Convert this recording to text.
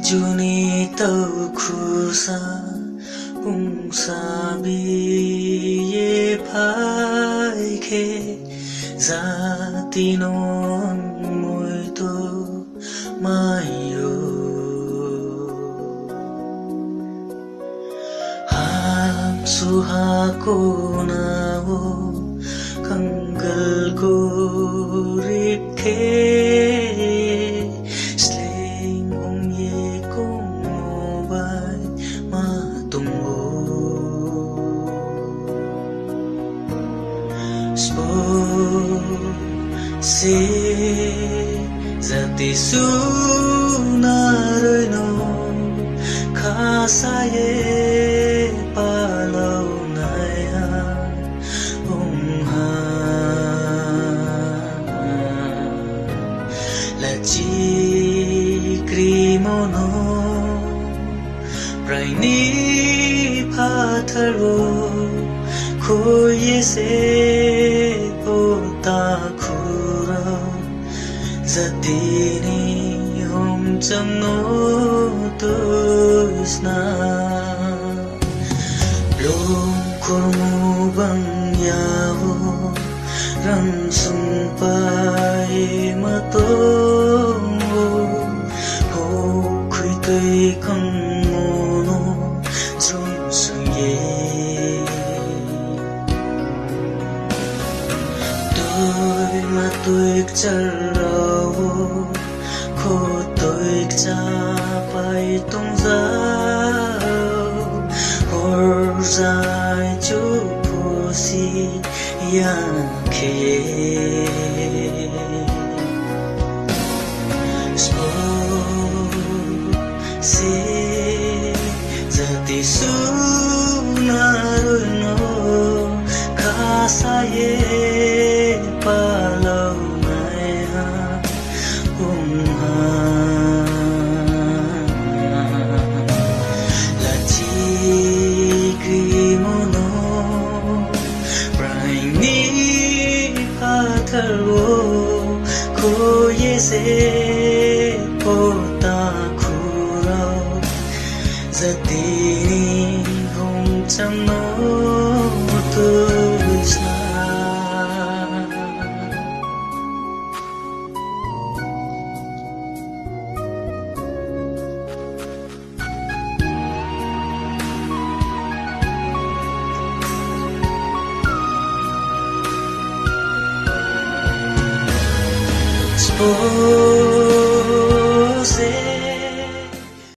Juni tau khusa pung sabi ye phai khe zati non mui to mayo ham suha ko na wo kangal ko rip khe se zati su na rơi no kha sa ye pa lâu nay ha là chi krimono prai ni pha tharo ko ye se o ta Zadini hom cham no tusna Lom kurmu bang yaho ram sum pai mato ho khui tei kang mono zum sung ye tôi mà tôi chở khô tôi cha bay tung ra hor dài chú phù si yang khê so se zati su na rồi no kha sa ye pa lâu nay ha là chi krimono prai ni pha tharo ko ye se po ta khuro zatini hom cham no tu Oh